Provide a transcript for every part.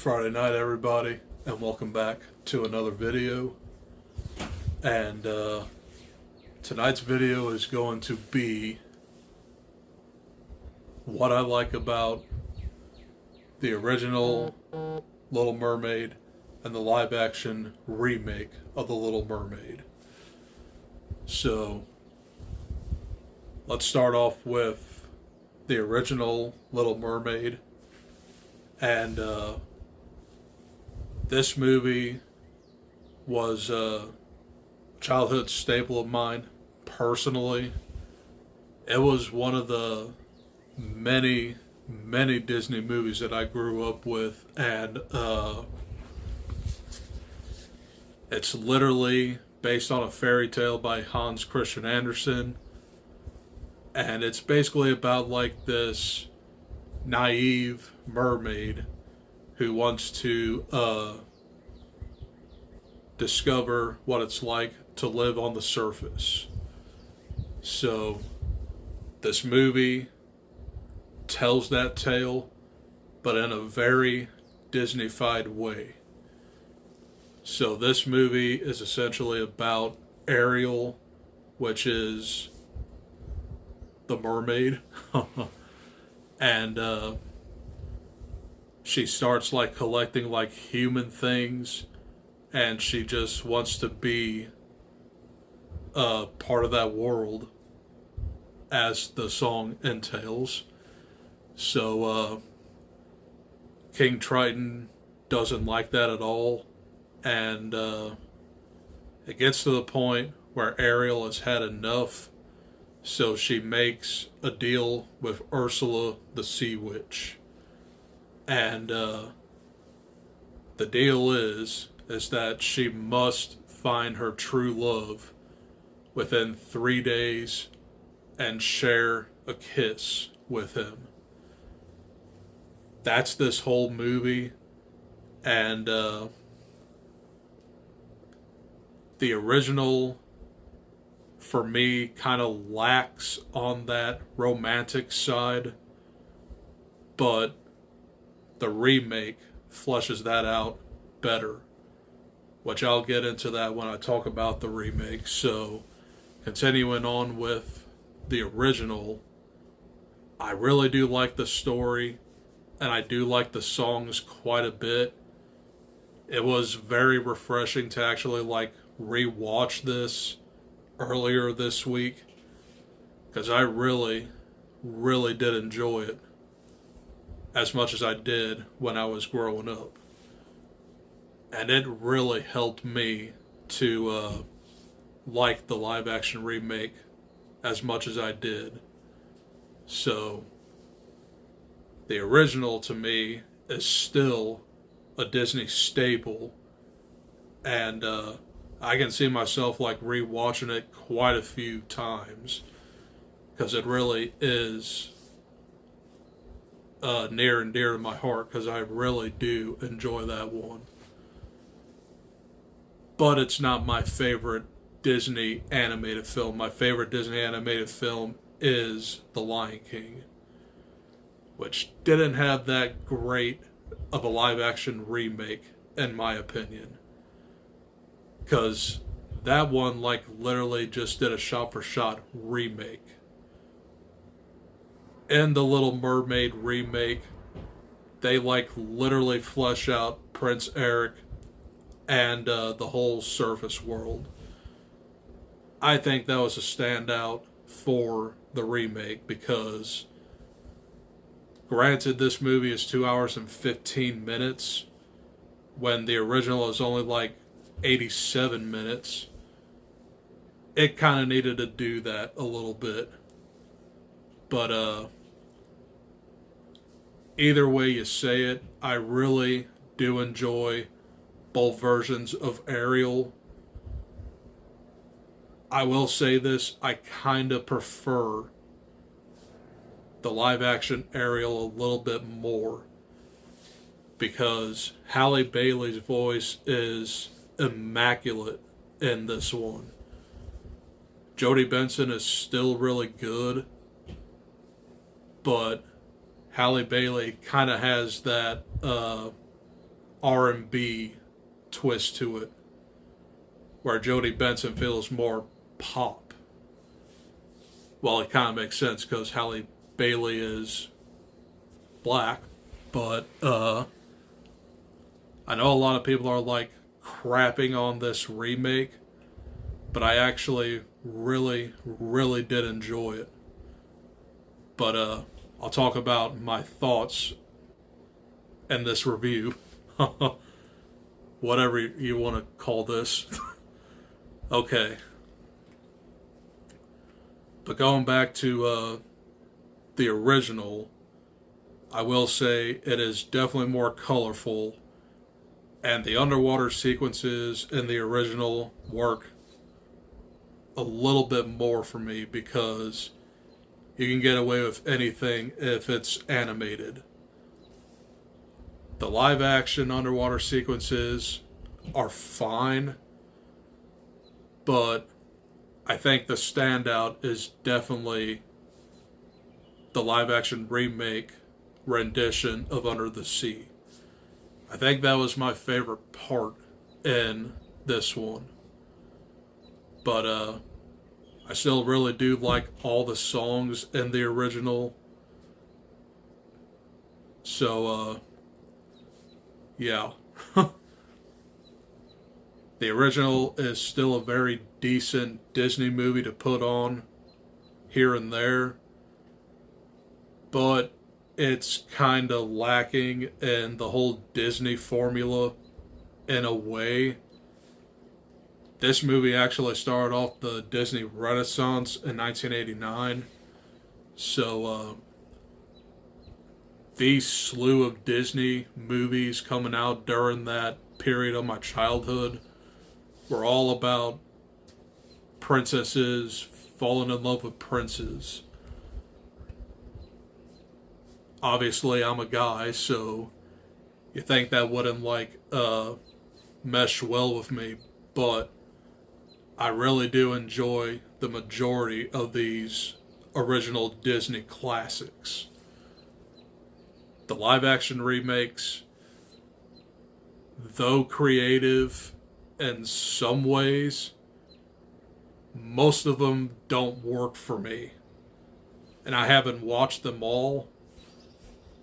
Friday night, everybody, and welcome back to another video. And tonight's video is going to be what I like about the original Little Mermaid and the live-action remake of the Little Mermaid. So, let's start off with the original Little Mermaid. And this movie was a childhood staple of mine, personally. It was one of the many Disney movies that I grew up with, and it's literally based on a fairy tale by Hans Christian Andersen, and it's basically about like this naive mermaid who wants to discover what it's like to live on the surface. So this movie tells that tale, but in a very Disney-fied way. So this movie is essentially about Ariel, which is the mermaid. And she starts like collecting like human things, and she just wants to be part of that world, as the song entails. So King Triton doesn't like that at all, and it gets to the point where Ariel has had enough. So she makes a deal with Ursula the Sea Witch. And the deal is that she must find her true love within 3 days and share a kiss with him. That's this whole movie. And the original, for me, kind of lacks on that romantic side, but the remake fleshes that out better, which I'll get into that when I talk about the remake. So, continuing on with the original, I really do like the story, and I do like the songs quite a bit. It was very refreshing to actually like rewatch this earlier this week, because I really did enjoy it as much as I did when I was growing up, and it really helped me to like the live action remake as much as I did. So the original to me is still a Disney staple, and I can see myself like rewatching it quite a few times, because it really is near and dear to my heart, because I really do enjoy that one. But it's not my favorite Disney animated film. My favorite Disney animated film is The Lion King, which didn't have that great of a live action remake, in my opinion. Because that one, like, literally just did a shot-for-shot remake. In the Little Mermaid remake, they, like, literally flesh out Prince Eric and the whole surface world. I think that was a standout for the remake, because, granted, this movie is 2 hours and 15 minutes, when the original is only, like, 87 minutes. It kind of needed to do that a little bit. But either way you say it, I really do enjoy both versions of Ariel. I will say this, I kind of prefer the live action Ariel a little bit more, because Halle Bailey's voice is immaculate in this one. Jodie Benson is still really good, but Halle Bailey kind of has that R&B twist to it, where Jodie Benson feels more pop. Well, it kind of makes sense because Halle Bailey is black, but I know a lot of people are like crapping on this remake, but I actually really did enjoy it. But I'll talk about my thoughts in this review. Whatever you want to call this. Okay. But going back to the original, I will say it is definitely more colorful, and the underwater sequences in the original work a little bit more for me because you can get away with anything if it's animated. The live action underwater sequences are fine, but I think the standout is definitely the live action remake rendition of Under the Sea. I think that was my favorite part in this one. But I still really do like all the songs in the original. So yeah. The original is still a very decent Disney movie to put on here and there, but it's kind of lacking in the whole Disney formula in a way. This movie actually started off the Disney Renaissance in 1989, so these slew of Disney movies coming out during that period of my childhood were all about princesses falling in love with princes. Obviously, I'm a guy, so you think that wouldn't mesh well with me, but I really do enjoy the majority of these original Disney classics. The live action remakes, though creative in some ways, most of them don't work for me. And I haven't watched them all,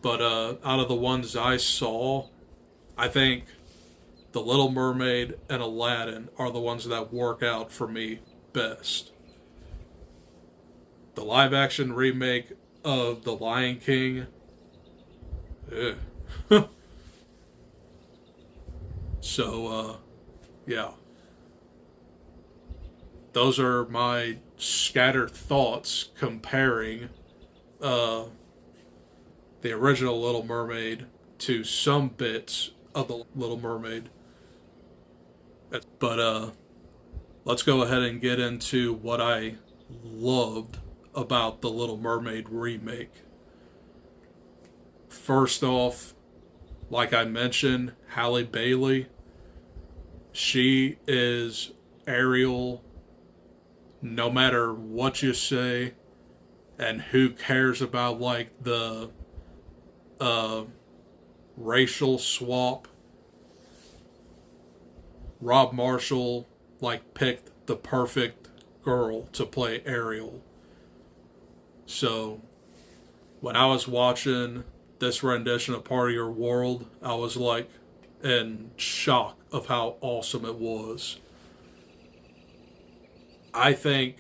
but out of the ones I saw, I think The Little Mermaid and Aladdin are the ones that work out for me best. The live action remake of The Lion King, so, yeah. Those are my scattered thoughts comparing the original Little Mermaid to some bits of the Little Mermaid. But let's go ahead and get into what I loved about the Little Mermaid remake. First off, like I mentioned, Halle Bailey. She is Ariel no matter what you say, and who cares about the racial swap. Rob Marshall picked the perfect girl to play Ariel. So when I was watching this rendition of Part of Your World, I was in shock of how awesome it was. I think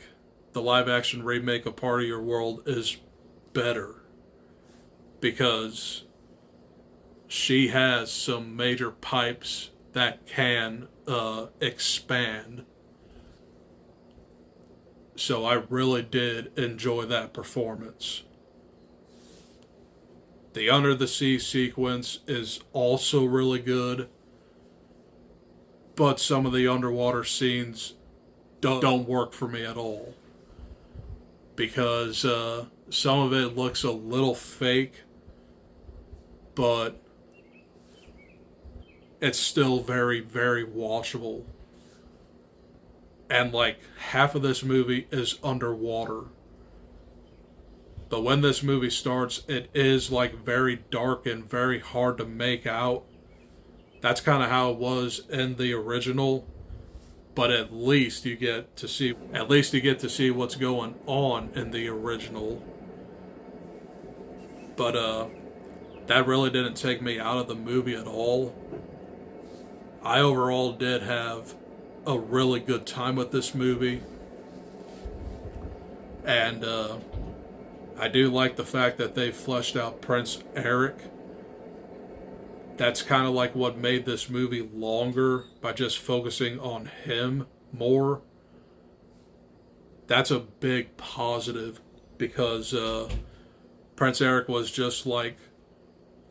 the live action remake of Part of Your World is better because she has some major pipes that can expand. So I really did enjoy that performance. The Under the Sea sequence is also really good, but some of the underwater scenes don't work for me at all because some of it looks a little fake, but it's still very watchable. And half of this movie is underwater. But when this movie starts, it is very dark and very hard to make out. That's kind of how it was in the original, but at least you get to see what's going on in the original. But that really didn't take me out of the movie at all. I overall did have a really good time with this movie, and I do like the fact that they fleshed out Prince Eric. That's kind of like what made this movie longer, by just focusing on him more. That's a big positive, because Prince Eric was just like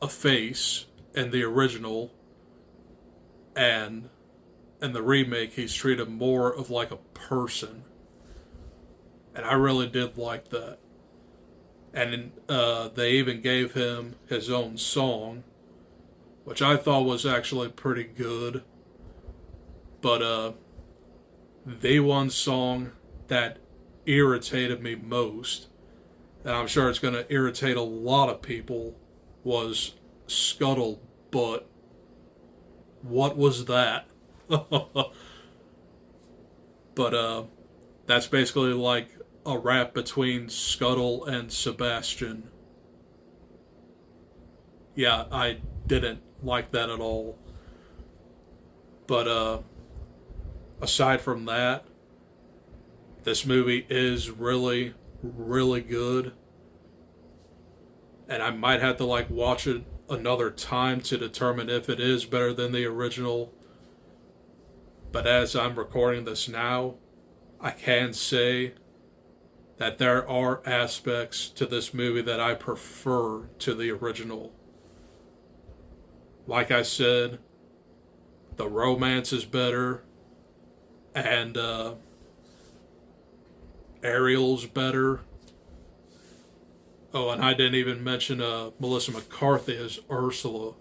a face in the original, and in the remake he's treated more of like a person, and I really did like that. And they even gave him his own song, which I thought was actually pretty good. But the one song that irritated me most, and I'm sure it's going to irritate a lot of people, was Scuttlebutt. What was that? But that's basically like a rap between Scuttle and Sebastian. Yeah, I didn't like that at all. But aside from that, this movie is really, really good. And I might have to like watch it another time to determine if it is better than the original. But as I'm recording this now, I can say that there are aspects to this movie that I prefer to the original. Like I said, the romance is better, and Ariel's better. Oh, and I didn't even mention Melissa McCarthy as Ursula.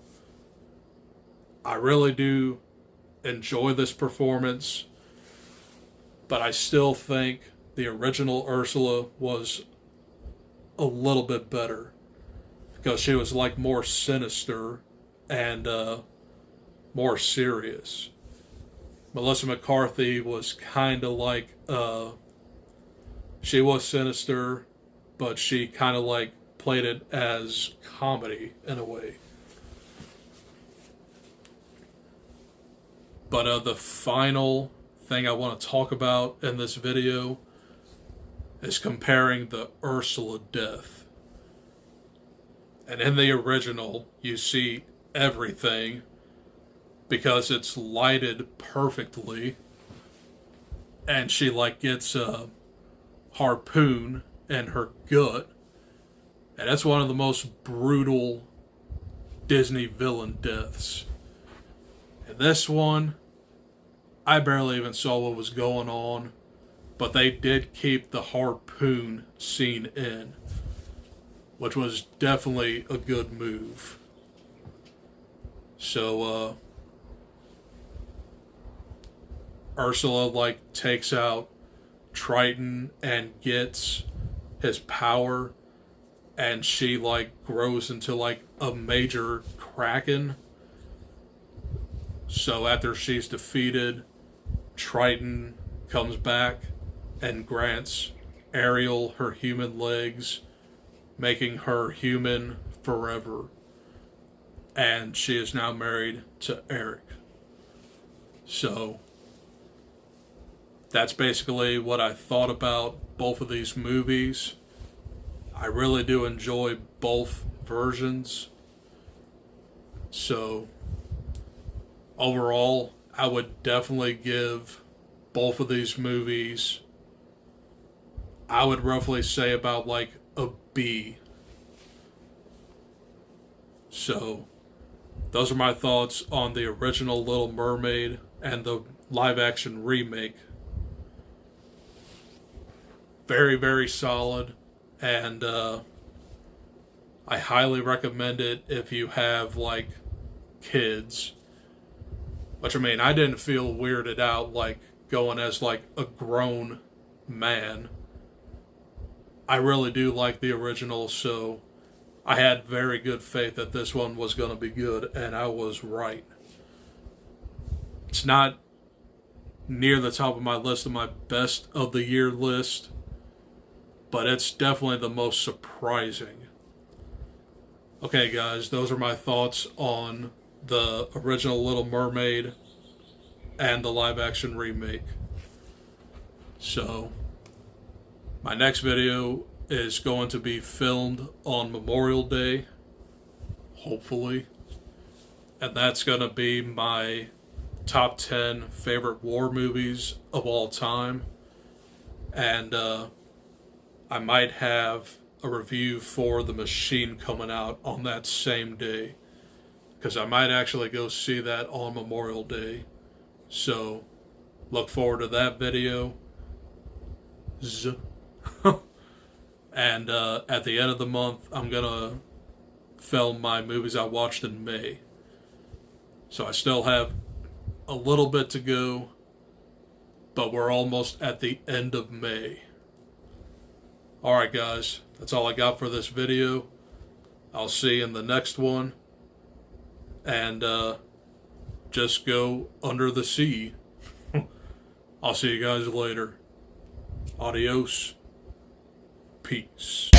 I really do enjoy this performance, but I still think the original Ursula was a little bit better, because she was like more sinister and more serious. Melissa McCarthy was kind of like she was sinister, but she kind of like played it as comedy in a way. But the final thing I want to talk about in this video is comparing the Ursula death. And in the original, you see everything because it's lighted perfectly, and she like gets a harpoon in her gut, and that's one of the most brutal Disney villain deaths. And this one, I barely even saw what was going on, but they did keep the harpoon scene in, which was definitely a good move. So Ursula like takes out Triton and gets his power, and she like grows into like a major kraken. So after she's defeated, Triton comes back and grants Ariel her human legs, making her human forever. And she is now married to Eric. So that's basically what I thought about both of these movies. I really do enjoy both versions. So overall, I would definitely give both of these movies, I would roughly say about like a B. So those are my thoughts on the original Little Mermaid and the live action remake. Very, very solid, and I highly recommend it if you have like kids. Which, I mean, I didn't feel weirded out like going as like a grown man. I really do like the original, so I had very good faith that this one was going to be good, and I was right. It's not near the top of my list of my best of the year list, but it's definitely the most surprising. Okay, guys, those are my thoughts on the original Little Mermaid and the live action remake. So, my next video is going to be filmed on Memorial Day, hopefully. And that's going to be my top 10 favorite war movies of all time. And I might have a review for The Machine coming out on that same day, because I might actually go see that on Memorial Day. So look forward to that video. And at the end of the month, I'm going to film my movies I watched in May. So I still have a little bit to go, but we're almost at the end of May. Alright guys, that's all I got for this video. I'll see you in the next one. And just go under the sea. I'll see you guys later. Adios. Peace.